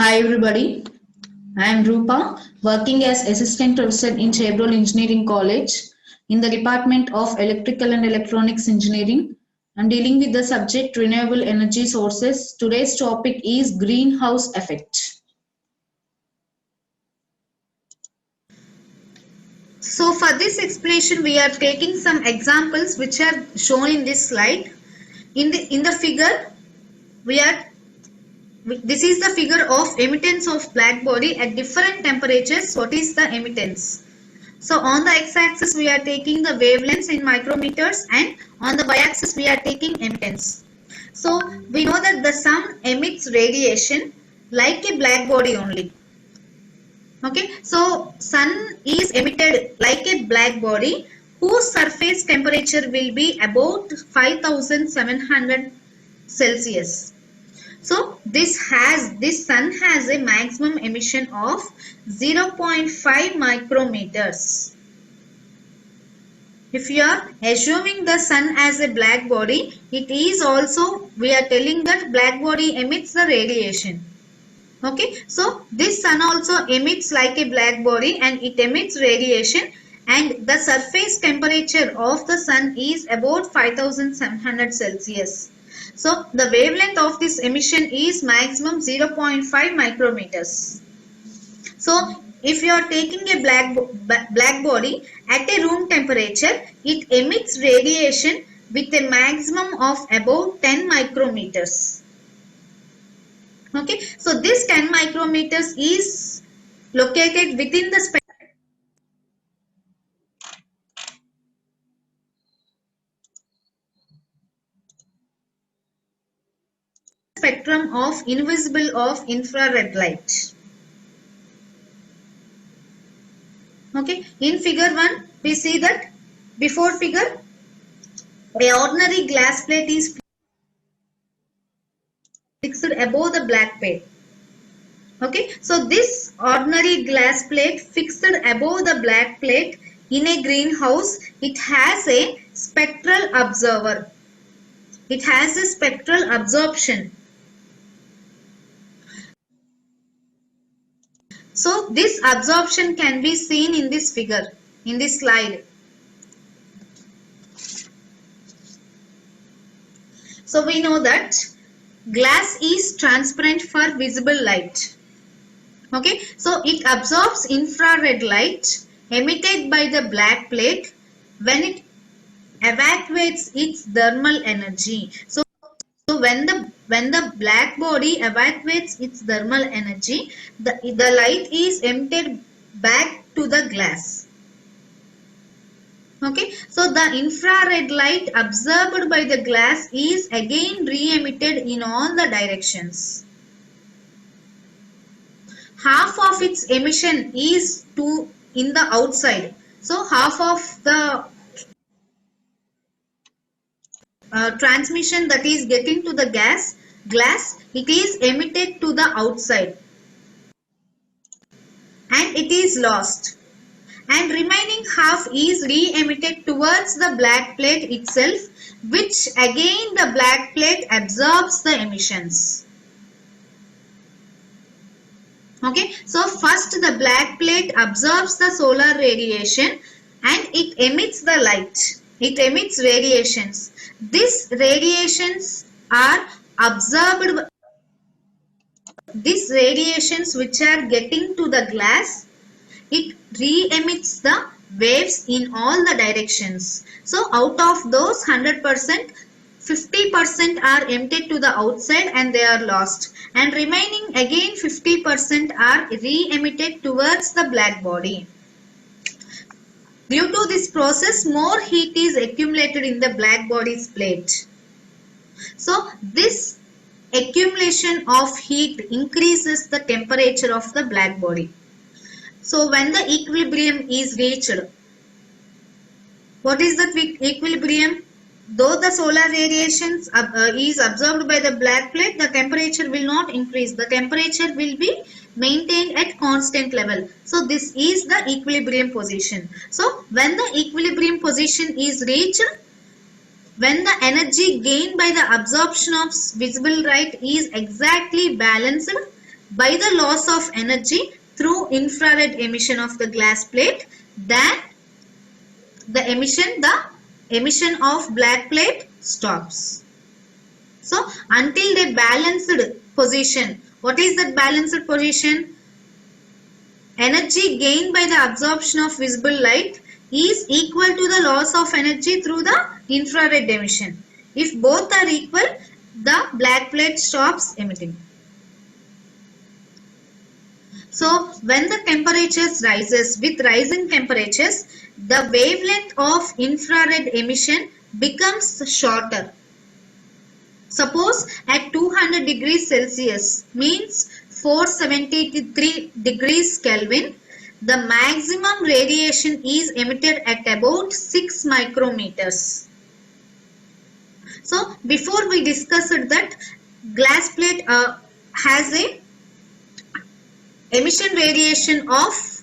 Hi everybody, I am Rupa, working as Assistant Professor in Chevrolet Engineering College in the Department of Electrical and Electronics Engineering. I am dealing with the subject renewable energy sources. Today's topic is greenhouse effect. So for this explanation, we are taking some examples which are shown in this slide. In the figure, this is the figure of emittance of black body at different temperatures. What is the emittance? So on the x-axis we are taking the wavelengths in micrometers, and on the y-axis we are taking emittance. So we know that the sun emits radiation like a black body only. Okay, so sun is emitted like a black body whose surface temperature will be about 5700 Celsius. So this sun has a maximum emission of 0.5 micrometers. If you are assuming the sun as a black body, it is also, we are telling that black body emits the radiation. Okay, so this sun also emits like a black body and it emits radiation, and the surface temperature of the sun is about 5700 Celsius. So the wavelength of this emission is maximum 0.5 micrometers. So if you are taking a black body at a room temperature, it emits radiation with a maximum of about 10 micrometers. Okay, so this 10 micrometers is located within the spectrum of invisible of infrared light. Okay, in figure 1 we see that before figure a ordinary glass plate is fixed above the black plate. Okay, so this ordinary glass plate fixed above the black plate in a greenhouse, it has a spectral observer. It has a spectral absorption. So this absorption can be seen in this figure, in this slide. So we know that glass is transparent for visible light. Okay, so it absorbs infrared light emitted by the black plate when it evacuates its thermal energy. So when the black body evacuates its thermal energy, the light is emitted back to the glass. Okay, so the infrared light absorbed by the glass is again re-emitted in all the directions. Half of its emission is in the outside. So half of the transmission that is getting to the glass, it is emitted to the outside and it is lost, and remaining half is re-emitted towards the black plate itself, which again the black plate absorbs the emissions. Okay, so first the black plate absorbs the solar radiation and it emits the light. It emits radiations. These radiations are absorbed. These radiations which are getting to the glass, it re-emits the waves in all the directions. So out of those 100%, 50% are emitted to the outside and they are lost, and remaining again 50% are re-emitted towards the black body. Due to this process, more heat is accumulated in the black body's plate. So this accumulation of heat increases the temperature of the black body. So when the equilibrium is reached, what is the equilibrium? Though the solar radiation is absorbed by the black plate, the temperature will not increase. The temperature will be maintained at constant level. So this is the equilibrium position. So when the equilibrium position is reached, when the energy gained by the absorption of visible light is exactly balanced, by the loss of energy through infrared emission of the glass plate than the emission of black plate stops. So until the balanced position, what is that balanced position? Energy gained by the absorption of visible light is equal to the loss of energy through the infrared emission. If both are equal, the black plate stops emitting. So when the temperatures rises, with rising temperatures, the wavelength of infrared emission becomes shorter. Suppose at 200 degrees Celsius means 473 degrees Kelvin, the maximum radiation is emitted at about 6 micrometers. So before we discussed that glass plate has a emission radiation of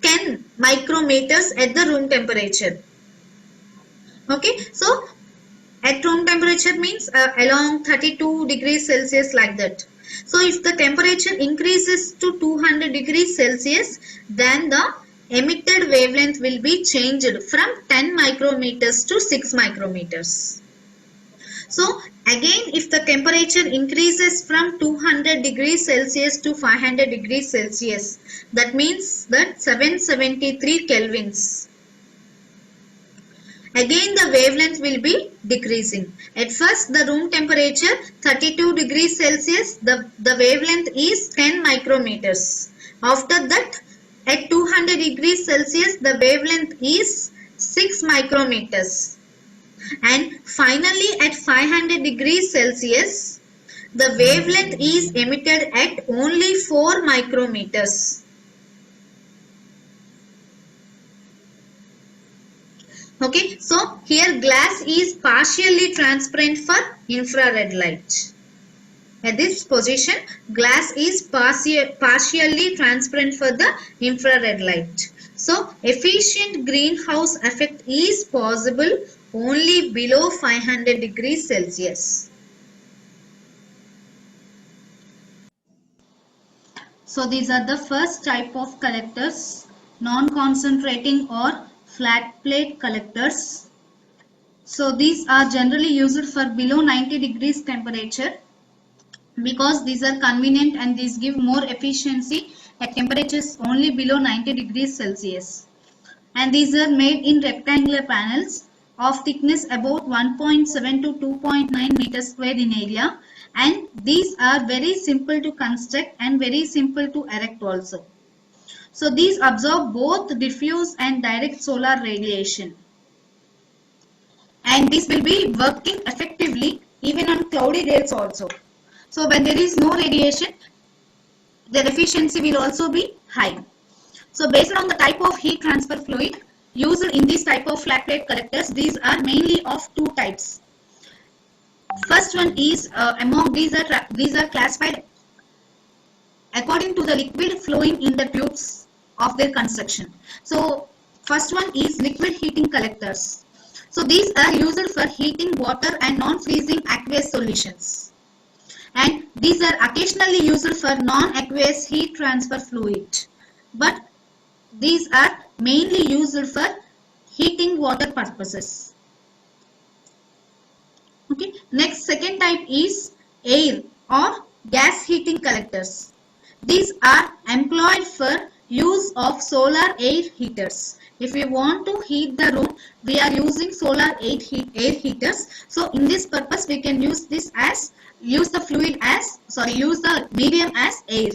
10 micrometers at the room temperature. Okay, so at room temperature means along 32 degrees Celsius, like that. So if the temperature increases to 200 degrees Celsius, then the emitted wavelength will be changed from 10 micrometers to 6 micrometers. So again, if the temperature increases from 200 degrees Celsius to 500 degrees Celsius, that means that 773 kelvins. Again the wavelength will be decreasing. At first the room temperature 32 degrees Celsius, the wavelength is 10 micrometers. After that at 200 degrees Celsius the wavelength is 6 micrometers. And finally at 500 degrees Celsius the wavelength is emitted at only 4 micrometers. Okay, so here glass is partially transparent for infrared light. At this position, glass is partially transparent for the infrared light. So efficient greenhouse effect is possible only below 500 degrees Celsius. So these are the first type of collectors, non-concentrating or flat plate collectors. So these are generally used for below 90 degrees temperature because these are convenient and these give more efficiency at temperatures only below 90 degrees Celsius. And these are made in rectangular panels of thickness about 1.7 to 2.9 meters square in area, and these are very simple to construct and very simple to erect also. So these absorb both diffuse and direct solar radiation, and this will be working effectively even on cloudy days also. So when there is no radiation, their efficiency will also be high. So based on the type of heat transfer fluid used in this type of flat plate collectors, these are mainly of two types. First one is among these are classified according to the liquid flowing in the tubes of their construction. So first one is liquid heating collectors. So these are used for heating water and non-freezing aqueous solutions, and these are occasionally used for non-aqueous heat transfer fluid, but these are mainly used for heating water purposes. Okay, next second type is air or gas heating collectors. These are employed for use of solar air heaters. If we want to heat the room, we are using solar air heaters. So in this purpose we can use the medium as air.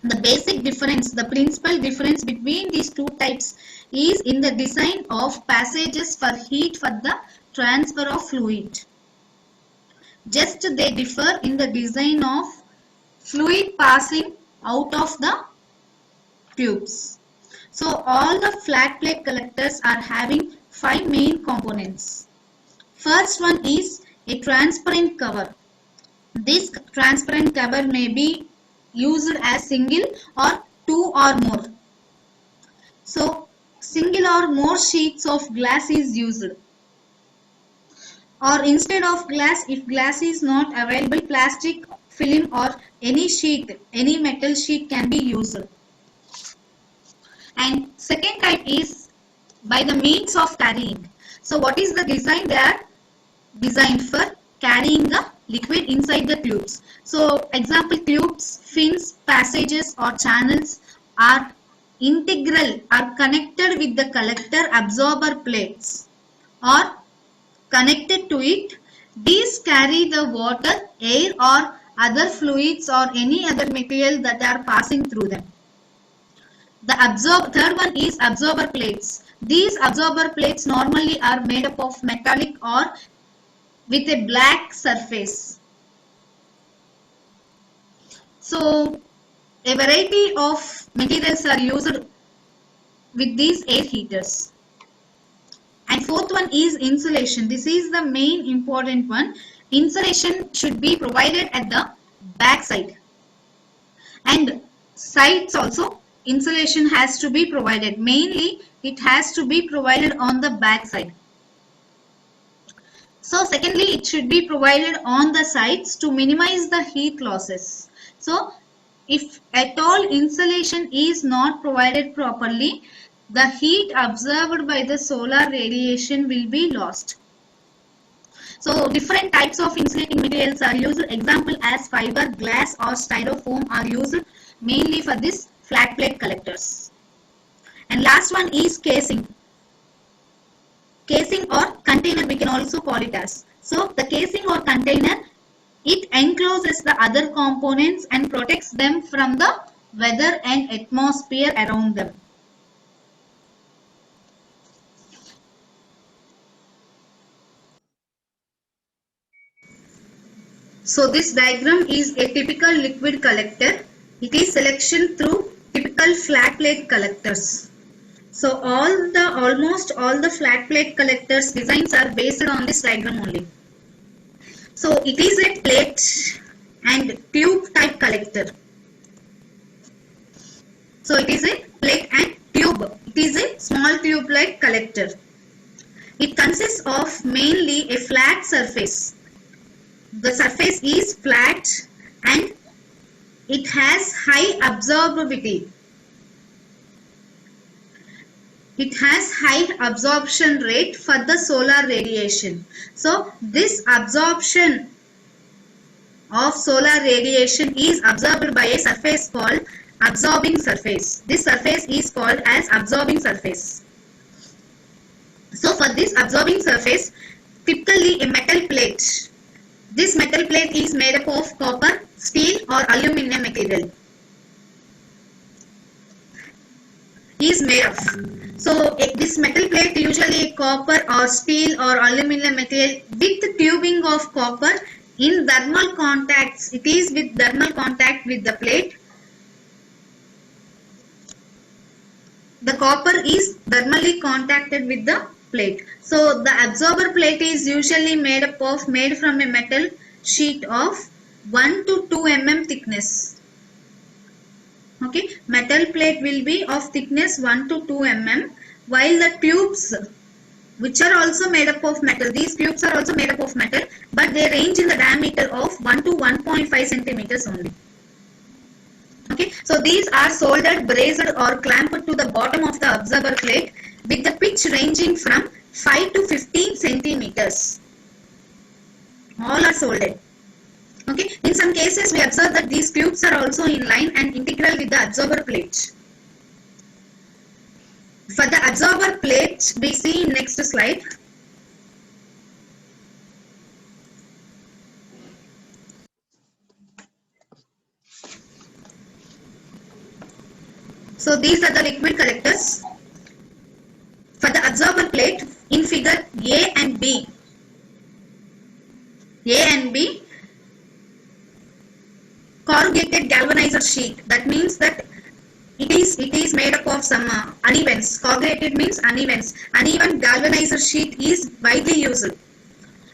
The basic difference, the principal difference between these two types is in the design of passages for heat for the transfer of fluid. Just they differ in the design of fluid passing out of the tubes. So all the flat plate collectors are having 5 main components. First one is a transparent cover. This transparent cover may be used as single or 2 or more. So single or more sheets of glass is used, or instead of glass, if glass is not available, plastic film or any sheet, any metal sheet can be used. And second type is by the means of carrying. So what is the design? They are designed for carrying the liquid inside the tubes. So example, tubes, fins, passages or channels are integral, are connected with the collector absorber plates or connected to it. These carry the water, air or other fluids or any other material that are passing through them. The third one is absorber plates. These absorber plates normally are made up of metallic or with a black surface. So a variety of materials are used with these air heaters. And fourth one is insulation. This is the main important one. Insulation should be provided at the back side. And sides also insulation has to be provided. Mainly it has to be provided on the back side. So secondly, it should be provided on the sides to minimize the heat losses. So if at all insulation is not provided properly, the heat absorbed by the solar radiation will be lost. So different types of insulating materials are used. Example as fiber, glass or styrofoam are used mainly for this flat plate collectors. And last one is casing. Casing or container we can also call it as. So the casing or container, it encloses the other components and protects them from the weather and atmosphere around them. So this diagram is a typical liquid collector. It is selection through typical flat plate collectors. So almost all the flat plate collectors designs are based on this diagram only. So it is a plate and tube type collector. So it is a plate and tube. It is a small tube like collector. It consists of mainly a flat surface. The surface is flat and it has high absorbability. It has high absorption rate for the solar radiation. So this absorption of solar radiation is absorbed by a surface called absorbing surface. This surface is called as absorbing surface. So for this absorbing surface, typically a metal plate. This metal plate is made up of copper, steel or aluminum material. Is made of. So this metal plate usually copper or steel or aluminum material with tubing of copper in thermal contacts. It is with thermal contact with the plate. The copper is thermally contacted with the plate. So the absorber plate is usually made from a metal sheet of 1 to 2 mm thickness. Okay, metal plate will be of thickness 1 to 2 mm, while the tubes, which are also made up of metal, these tubes are also made up of metal, but they range in the diameter of 1 to 1.5 centimeters only. Okay, so these are soldered, braced or clamped to the bottom of the absorber plate with the pitch ranging from 5 to 15 centimeters. All are soldered. Okay, in some cases we observe that these tubes are also in line and integral with the absorber plate. For the absorber plate, we see in next slide. So these are the liquid collectors. For the absorber plate, in figure A and B, corrugated galvanizer sheet. That means that it is made up of some unevens. Corrugated means unevens. Uneven galvanizer sheet is widely used.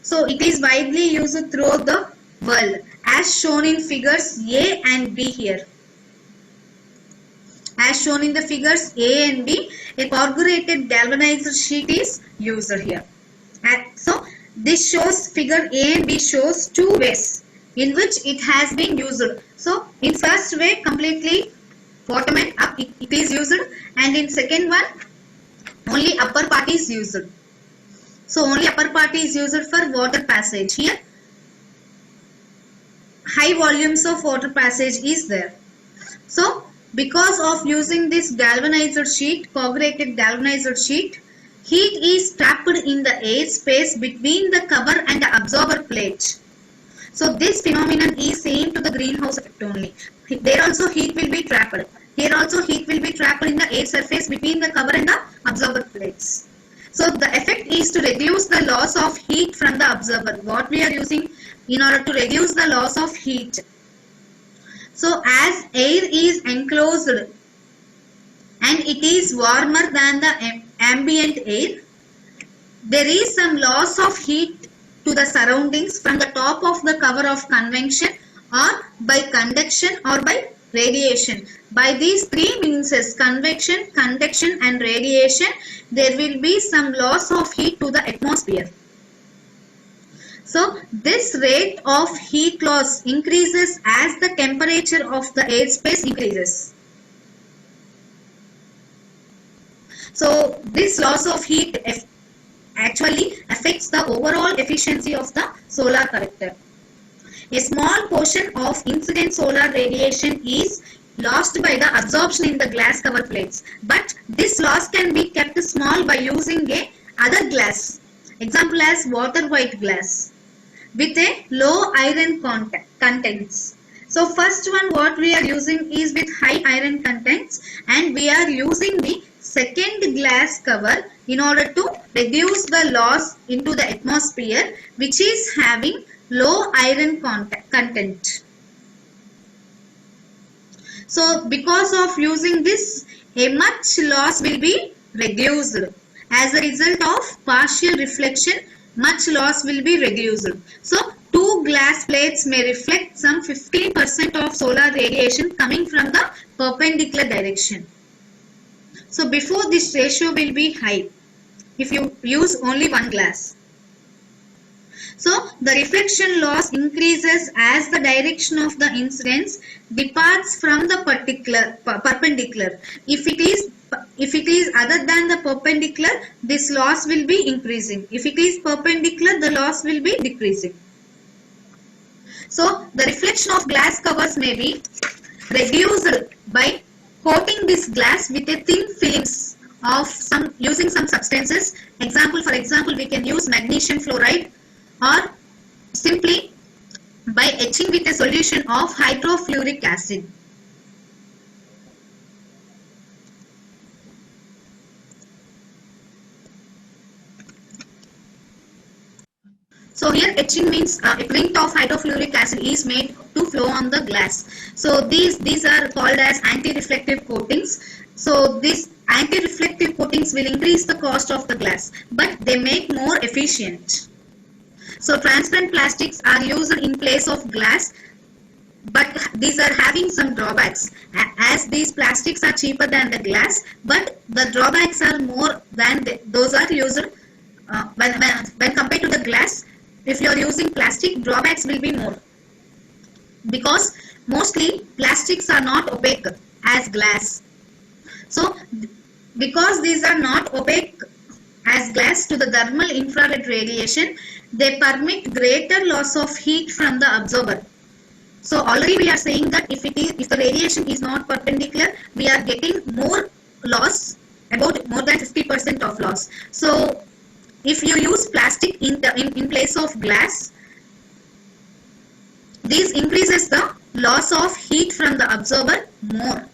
So it is widely used throughout the world, as shown in figures A and B here. As shown in the figures A and B, a corrugated galvanizer sheet is used here. And so this shows, figure A and B shows two ways. in which it has been used. So in first way completely bottom and up it is used, and in second one only upper part is used. So only upper part is used for water passage. Here high volumes of water passage is there. So because of using this galvanized sheet, corrugated galvanized sheet, heat is trapped in the air space between the cover and the absorber plate. So this phenomenon is same to the greenhouse effect only. There also heat will be trapped. Here also heat will be trapped in the air surface between the cover and the absorber plates. So the effect is to reduce the loss of heat from the absorber. What we are using in order to reduce the loss of heat. So as air is enclosed and it is warmer than the ambient air, there is some loss of heat to the surroundings from the top of the cover of convection or by conduction or by radiation. By these three means, convection, conduction and radiation, there will be some loss of heat to the atmosphere. So this rate of heat loss increases as the temperature of the airspace increases. So this loss of heat actually affects the overall efficiency of the solar collector. A small portion of incident solar radiation is lost by the absorption in the glass cover plates, but this loss can be kept small by using a other glass, example as water white glass, with a low iron contents. So first one what we are using is with high iron contents, and we are using the second glass cover in order to reduce the loss into the atmosphere, which is having low iron content. So because of using this, a much loss will be reduced. As a result of partial reflection, much loss will be reduced. So two glass plates may reflect some 15% of solar radiation coming from the perpendicular direction. So before this ratio will be high if you use only one glass. So the reflection loss increases as the direction of the incidence departs from the perpendicular. If it is other than the perpendicular, this loss will be increasing. If it is perpendicular, the loss will be decreasing. So the reflection of glass covers may be reduced by coating this glass with a thin films of using some substances. For example, we can use magnesium fluoride, or simply by etching with a solution of hydrofluoric acid. So here etching means a print of hydrofluoric acid is made to flow on the glass. So these are called as anti-reflective coatings. So these anti-reflective coatings will increase the cost of the glass, but they make more efficient. So transparent plastics are used in place of glass, but these are having some drawbacks, as these plastics are cheaper than the glass, but the drawbacks are more than those are used when compared to the glass. If you are using plastic, drawbacks will be more, because mostly plastics are not opaque as glass. So because these are not opaque as glass to the thermal infrared radiation, they permit greater loss of heat from the absorber. So already we are saying that if the radiation is not perpendicular, we are getting more loss, about more than 50% of loss. So if you use plastic in place of glass, this increases the loss of heat from the absorber more.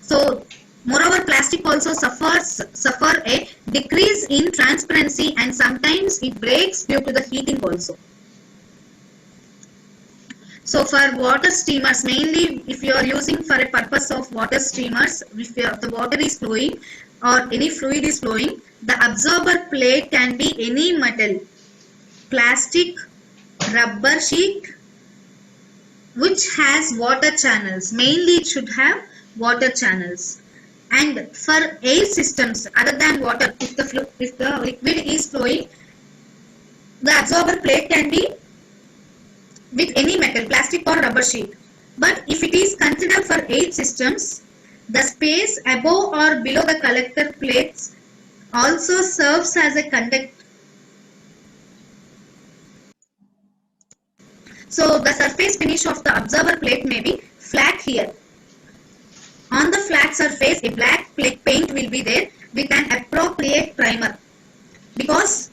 So moreover, plastic also suffer a decrease in transparency, and sometimes it breaks due to the heating also. So for water streamers, mainly if you are using for a purpose of water streamers, if the water is flowing or any fluid is flowing, the absorber plate can be any metal, plastic, rubber sheet, which has water channels. Mainly it should have water channels. And for air systems other than water, if the liquid is flowing, the absorber plate can be with any metal, plastic or rubber sheet. But if it is considered for 8 systems, the space above or below the collector plates also serves as a conductor. So the surface finish of the observer plate may be flat here. On the flat surface, a black paint will be there with an appropriate primer, because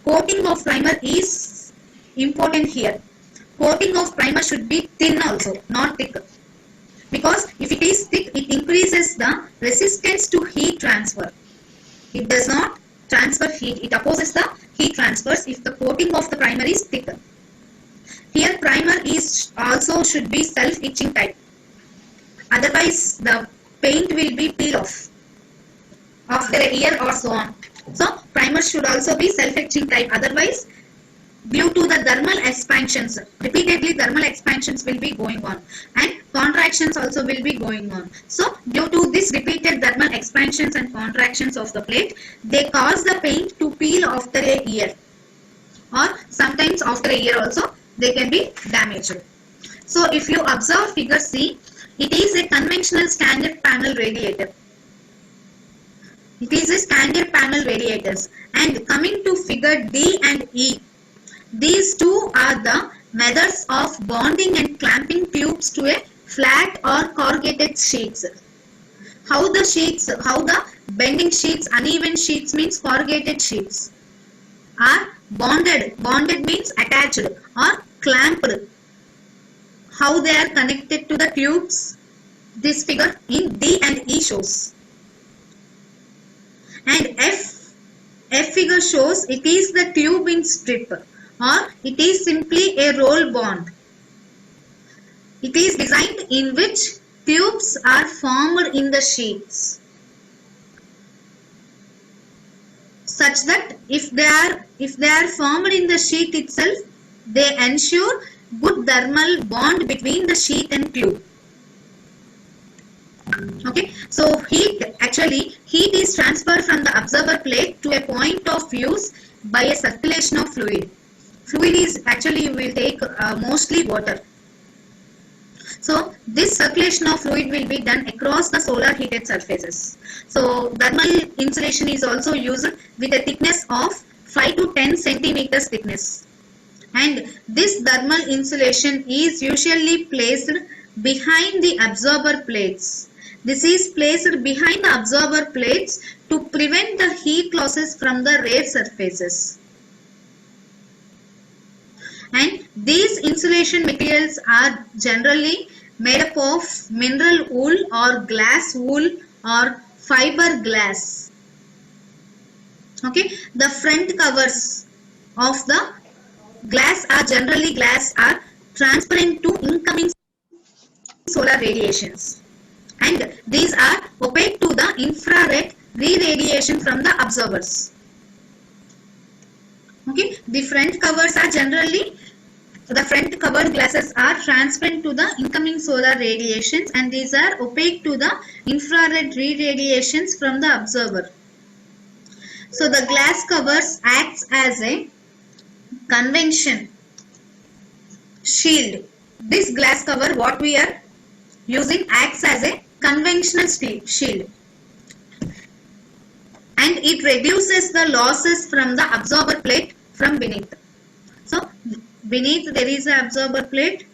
coating of primer is important here. Coating of primer should be thin also, not thick, because if it is thick, it increases the resistance to heat transfer. It does not transfer heat, it opposes the heat transfers if the coating of the primer is thick. Here primer is also should be self-etching type, otherwise the paint will be peel off after a year or so on. So primer should also be self-etching type, otherwise due to the thermal expansions, repeatedly thermal expansions will be going on and contractions also will be going on. So due to this repeated thermal expansions and contractions of the plate, they cause the paint to peel after a year, or sometimes after a year also they can be damaged. So if you observe figure C, it is a conventional standard panel radiator. It is a standard panel radiators. And coming to figure D and E, these two are the methods of bonding and clamping tubes to a flat or corrugated sheets. How the bending sheets, uneven sheets means corrugated sheets, are bonded. Bonded means attached, or clamped. How they are connected to the tubes, this figure in D and E shows. And F figure shows it is the tube in strip, or it is simply a roll bond. It is designed in which tubes are formed in the sheets, such that if they are formed in the sheet itself, they ensure good thermal bond between the sheet and tube. Okay, so heat is transferred from the observer plate to a point of use by a circulation of fluid. Fluid is actually, you will take mostly water. So this circulation of fluid will be done across the solar heated surfaces. So thermal insulation is also used with a thickness of 5 to 10 centimeters thickness. And this thermal insulation is usually placed behind the absorber plates. This is placed behind the absorber plates to prevent the heat losses from the rare surfaces. And these insulation materials are generally made up of mineral wool or glass wool or fiberglass. Okay, the front covers of the glass are transparent to incoming solar radiations, and these are opaque to the infrared re-radiation from the observers. Okay, the front covers are generally, the front covered glasses are transparent to the incoming solar radiations, and these are opaque to the infrared re-radiations from the observer. So the glass covers acts as a convection shield. This glass cover what we are using acts as a conventional shield, and it reduces the losses from the absorber plate from beneath. So beneath there is an absorber plate,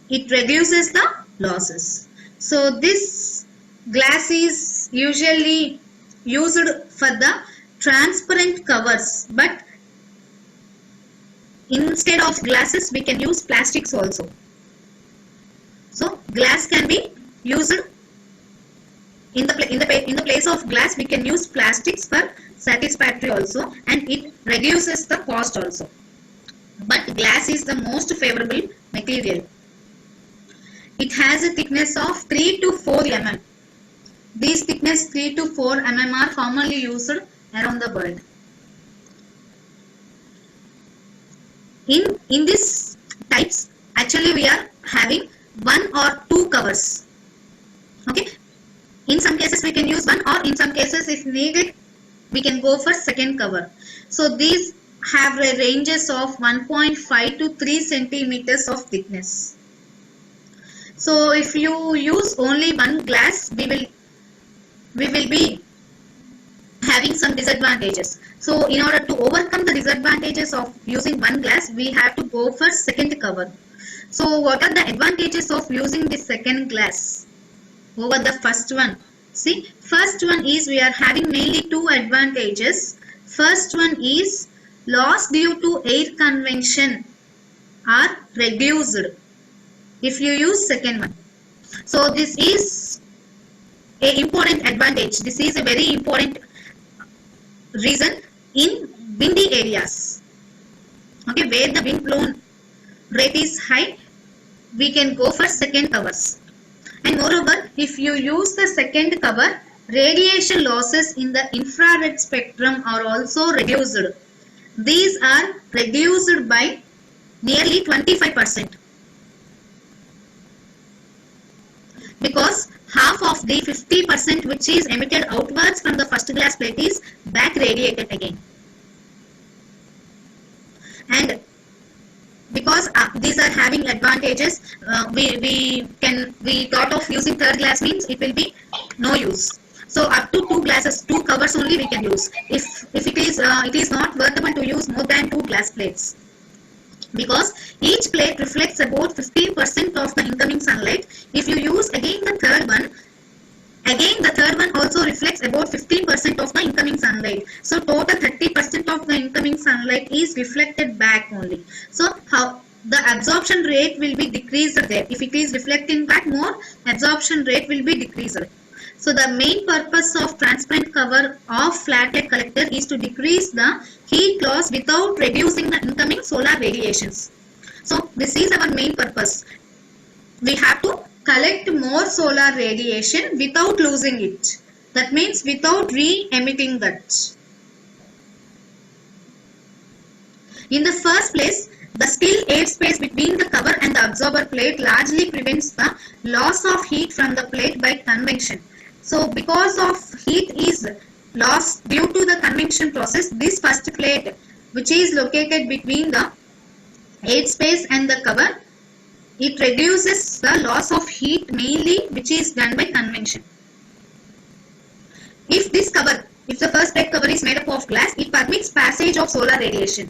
it reduces the losses. So this glass is usually used for the transparent covers, but instead of glasses we can use plastics also. So glass can be used in the place of glass, we can use plastics for satisfactory also, and it reduces the cost also. But glass is the most favorable material. It has a thickness of 3 to 4 mm. These thickness 3 to 4 mm are commonly used around the world. In these types, actually we are having 1 or 2 covers. Okay, in some cases we can use one, or in some cases if needed we can go for second cover. So these have ranges of 1.5 to 3 centimeters of thickness. So if you use only one glass, we will be having some disadvantages. So in order to overcome the disadvantages of using one glass, we have to go for second cover. So what are the advantages of using the second glass over the first one? See, first one is we are having mainly two advantages. First one is loss due to air convection are reduced if you use second one. So this is a important advantage. This is a very important reason in windy areas. Okay, where the wind blown rate is high, we can go for second covers. And moreover, if you use the second cover, radiation losses in the infrared spectrum are also reduced. These are reduced by nearly 25%. Because half of the 50% which is emitted outwards from the first glass plate is back radiated again. And because these are having advantages, we thought of using third glass means it will be no use. So up to two glasses, two covers only we can use. If it is not worthwhile to use more than two glass plates, because each plate reflects about 50% of the incoming sunlight. If you use again the third one also reflects about 15% of the incoming sunlight. So total 30% of the incoming sunlight is reflected back only. So how the absorption rate will be decreased there. If it is reflecting back more, absorption rate will be decreased. So the main purpose of transparent cover of flathead collector is to decrease the heat loss without reducing the incoming solar radiations. So this is our main purpose. We have to collect more solar radiation without losing it. That means without re-emitting that. In the first place, the still air space between the cover and the absorber plate largely prevents the loss of heat from the plate by convection. So because of heat is lost due to the convection process, this first plate which is located between the air space and the cover, it reduces the loss of heat mainly which is done by convection. If the first plate cover is made up of glass, it permits passage of solar radiation.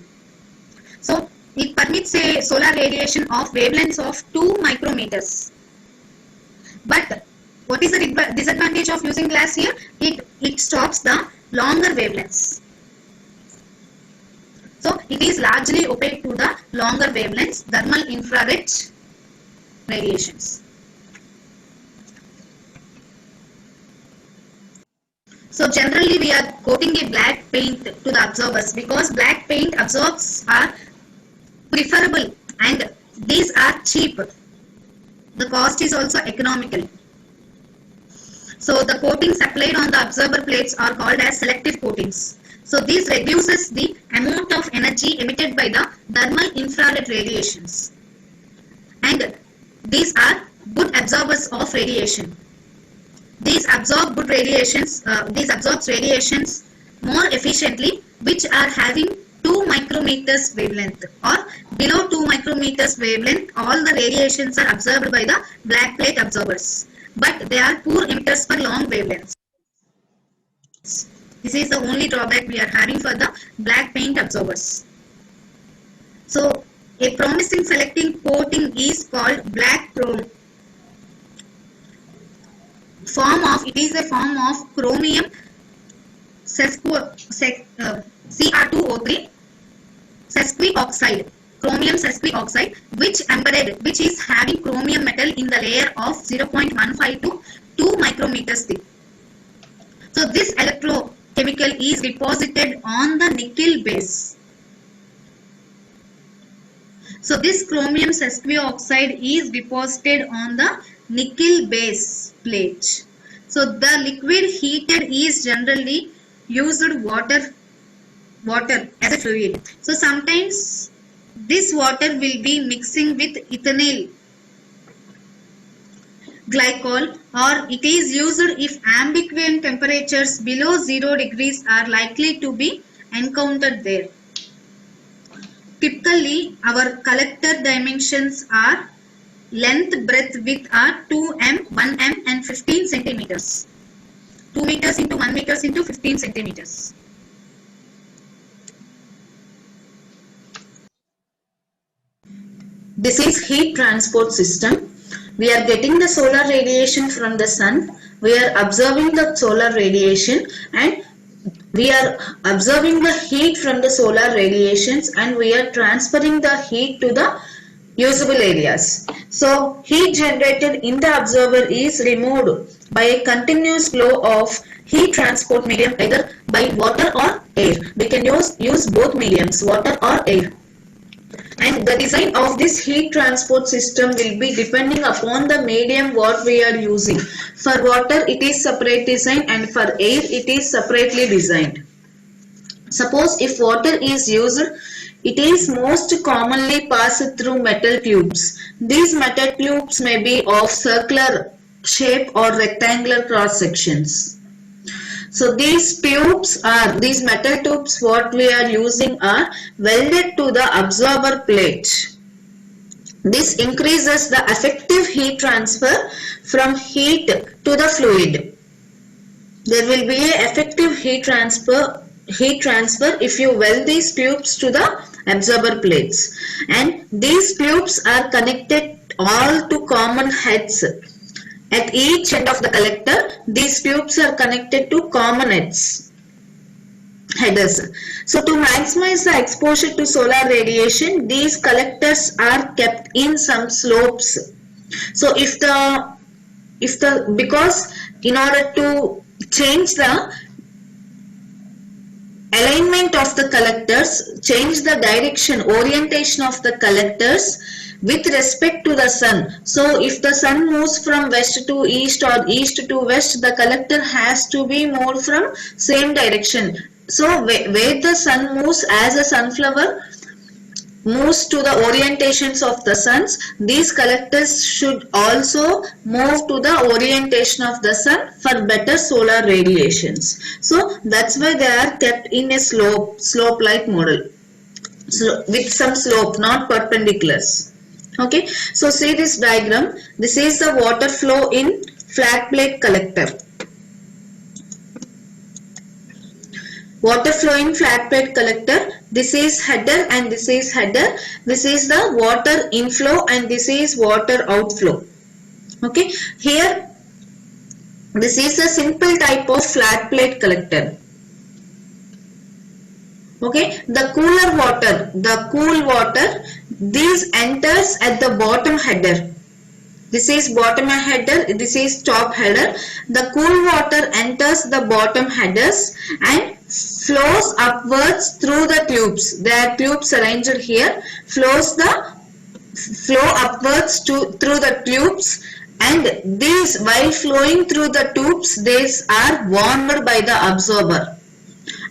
So it permits a solar radiation of wavelengths of 2 micrometers. But what is the disadvantage of using glass here? It stops the longer wavelengths. So it is largely opaque to the longer wavelengths, thermal infrared radiations. So generally we are coating a black paint to the absorbers because black paint absorbs are preferable and these are cheap. The cost is also economical. So the coatings applied on the absorber plates are called as selective coatings. So this reduces the amount of energy emitted by the thermal infrared radiations. And these are good absorbers of radiation. These absorb good radiations, these absorbs radiations more efficiently, which are having 2 micrometers wavelength or below 2 micrometers wavelength. All the radiations are absorbed by the black plate absorbers, but they are poor emitters for long wavelengths. This is the only drawback we are having for the black paint absorbers. So a promising selective coating is called black chrome. It is a form of chromium Cr2O3 sesquioxide, chromium sesquioxide, which is having chromium metal in the layer of 0.15 to 2 micrometers thick. So this electrochemical is deposited on the nickel base. So this chromium sesquioxide is deposited on the nickel base plate. So the liquid heated is generally used water as a fluid. So sometimes this water will be mixing with ethynyl glycol, or it is used if ambient temperatures below 0 degrees are likely to be encountered there. typically our collector dimensions are length, breadth, width are 2m, 1m and 15 centimeters. 2 meters into 1 meters into 15 centimeters. This is heat transport system. We are getting the solar radiation from the sun. We are observing the solar radiation and we are observing the heat from the solar radiations and we are transferring the heat to the usable areas. So heat generated in the observer is removed by a continuous flow of heat transport medium either by water or air. We can use both mediums, water or air. And the design of this heat transport system will be depending upon the medium what we are using. For water it is separate design and for air it is separately designed. Suppose if water is used, it is most commonly passed through metal tubes. These metal tubes may be of circular shape or rectangular cross sections. So these metal tubes what we are using are welded to the absorber plate. This increases the effective heat transfer from heat to the fluid. There will be an effective heat transfer if you weld these tubes to the absorber plates. And these tubes are connected all to common heads. At each end of the collector, these tubes are connected to common headers. So to maximize the exposure to solar radiation, these collectors are kept in some slopes. So because in order to change the alignment of the collectors, change the direction, orientation of the collectors with respect to the sun. So if the sun moves from west to east or east to west, the collector has to be moved from same direction. So where the sun moves as a sunflower moves to the orientations of the suns, these collectors should also move to the orientation of the sun for better solar radiations. So that's why they are kept in a slope like model. So with some slope, not perpendiculars. Okay, so see this diagram. This is the water flow in flat plate collector. Water flow in flat plate collector. This is header and this is header. This is the water inflow and this is water outflow. Okay, here this is a simple type of flat plate collector. Okay, the cool water, this enters at the bottom header. This is bottom header, this is top header. The cool water enters the bottom headers and flows upwards through the tubes. There are tubes arranged here. Flow upwards through the tubes, and these, while flowing through the tubes, these are warmed by the absorber.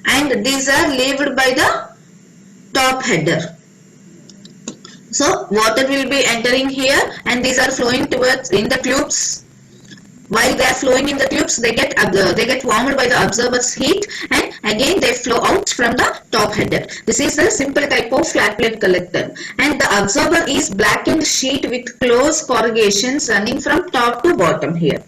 And these are leaved by the top header. So water will be entering here and these are flowing towards in the tubes. While they are flowing in the tubes, they get warmed by the absorber's heat and again they flow out from the top header. This is the simple type of flat plate collector, and the absorber is blackened sheet with close corrugations running from top to bottom here.